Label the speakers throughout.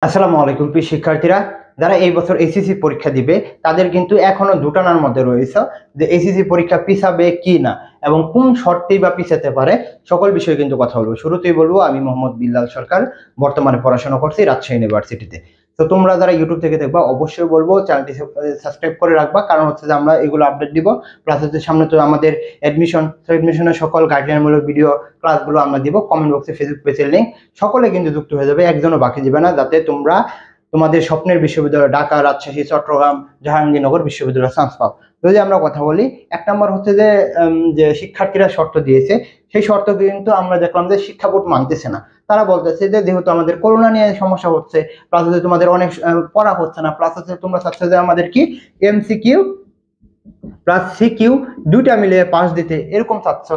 Speaker 1: আসসালামু আলাইকুম প্রিয় শিক্ষার্থীরা, যারা এই বছর এসএসসি পরীক্ষা দিবে তাদের কিন্তু এখনো দুটানার মধ্যে রয়েছে যে এসএসসি পরীক্ষা পিছাবে কি না এবং কোন শর্তেই বা পিছাতে পারে। সকল বিষয়ে কিন্তু কথা বলবো। শুরুতেই বলবো আমি মোহাম্মদ বিল্লাল সরকার, বর্তমানে পড়াশোনা করছি রাজশাহী ইউনিভার্সিটিতে। তো তোমরা যারা ইউটিউব থেকে দেখবা অবশ্যই বলবো চ্যানেলটি সাবস্ক্রাইব করে রাখবা, কারণ হচ্ছে যে আমরা এগুলো আপডেট দিব। প্লাস হচ্ছে সামনে তো আমাদের এডমিশনের সকল গাইডলাইনমূলক ভিডিও ক্লাসগুলো আমরা দিব। কমেন্ট বক্সে ফেসবুক পেজের লিঙ্ক, সকলে কিন্তু যুক্ত হয়ে যাবে, একজনও বাকি দিবে না, যাতে তোমরা তোমাদের স্বপ্নের বিশ্ববিদ্যালয় ঢাকা, রাজশাহী, চট্টগ্রাম, জাহাঙ্গীরনগর বিশ্ববিদ্যালয়ে চান্স পাও। যদি আমরা কথা বলি, এক নম্বর হচ্ছে যে শিক্ষার্থীরা শর্ত দিয়েছে, সেই শর্ত কিন্তু আমরা দেখলাম যে শিক্ষা বোর্ড মানতেছে না। তারা বলতেছে যে যেহেতু আমাদের করোনা নিয়ে সমস্যা হচ্ছে, প্লাস হচ্ছে তোমাদের অনেক পড়া হচ্ছে না, প্লাস হচ্ছে তোমরা চাচ্ছ যে আমাদের কি এমসিকিউ প্লাস সিকিউ দুইটা মিলিয়ে পাস দিতে, এরকম চাচ্ছ।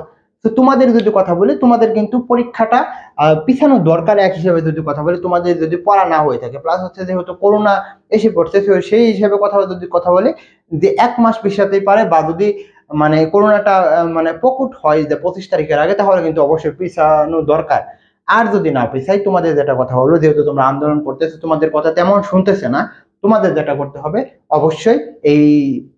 Speaker 1: তো তোমাদের যদি কথা বলি, তোমাদের কিন্তু পরীক্ষাটা পিছানো দরকার। এক হিসেবে যদি কথা বলি, তোমাদের যদি পড়া না হয়ে থাকে, প্লাস হচ্ছে যেহেতু করোনা এসে পড়ছে, সেই হিসেবে কথা বলি যে 1 মাস পিছাতেই পারে, বা যদি মানে করোনাটা মানে প্রকট হয় যে 25 তারিখের আগে, তাহলে কিন্তু অবশ্যই পিছানো দরকার। আর যদি না পিছাই, তোমাদের যেটা কথা হলো, যেহেতু তোমরা আন্দোলন করতেছো, তোমাদের কথা তেমন শুনতেছে না, তোমাদের যেটা করতে হবে অবশ্যই এই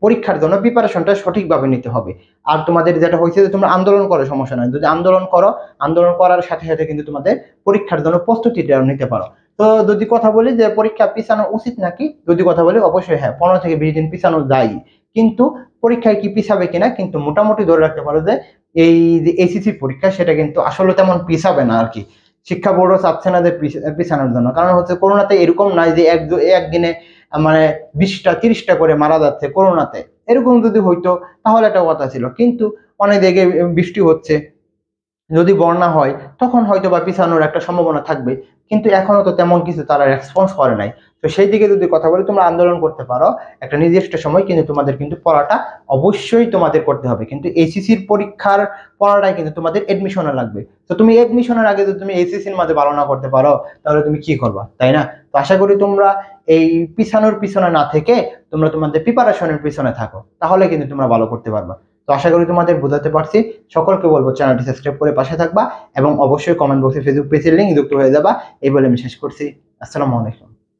Speaker 1: পরীক্ষার জন্য প্রিপারেশনটা সঠিকভাবে নিতে হবে। আর তোমাদের যেটা হয়েছে যে তোমরা আন্দোলন করো, সমস্যা নয়, যদি আন্দোলন করো, আন্দোলন করার সাথে সাথে কিন্তু তোমাদের পরীক্ষার জন্য প্রস্তুতিটা নিতে পারো। তো যদি কথা বলি যে পরীক্ষা পিছানো উচিত নাকি, যদি কথা বলি অবশ্যই হ্যাঁ, 15 থেকে 20 দিন পিছানো যায়, কিন্তু পরীক্ষায় কি পিছাবে কিনা কিন্তু মোটামুটি ধরে রাখতে পারো যে এই যে এসিসি পরীক্ষা, সেটা কিন্তু আসলে তেমন পিছাবে না আর কি। শিক্ষা বোর্ডও চাচ্ছে না যে পিছানোর জন্য, কারণ হচ্ছে করোনাতে এরকম নাই যে একদিনে মানে 20টা 30টা করে মারা যাচ্ছে করোনাতে। এরকম যদি হইতো তাহলে একটা কথা ছিল, কিন্তু অনেক জায়গায় বৃষ্টি হচ্ছে, যদি বন্যা হয় তখন হয়তো বা পিছানোর একটা সম্ভাবনা থাকবে, কিন্তু এখনো তো তেমন কিছু তারা রেসপন্স করে নাই। তো সেই দিকে যদি কথা বলি, তোমরা আন্দোলন করতে পারো একটা নির্দিষ্ট সময়, কিন্তু তোমাদের কিন্তু পড়াটা অবশ্যই তোমাদের করতে হবে। কিন্তু এইচএসসির পরীক্ষার পড়াটাই কিন্তু তোমাদের এডমিশনে লাগবে। তো তুমি এডমিশনের আগে যদি তুমি এইচএসসির মধ্যে ভালো না করতে পারো, তাহলে তুমি কি করবা, তাই না? তো আশা করি তোমরা এই পিছানোর পিছনে না থেকে তোমরা তোমাদের প্রিপারেশনের পিছনে থাকো, তাহলে কিন্তু তোমরা ভালো করতে পারবা। তো আশা করি তোমাদের বোঝাতে পারছি। সকলকে বলবো চ্যানেলটি সাবস্ক্রাইব করে পাশে থাকবা এবং অবশ্যই কমেন্ট বক্সে ফেসবুক পেজের লিংক যুক্ত হয়ে যাবা। এই বলে আমি শেষ করছি। আসসালামু আলাইকুম।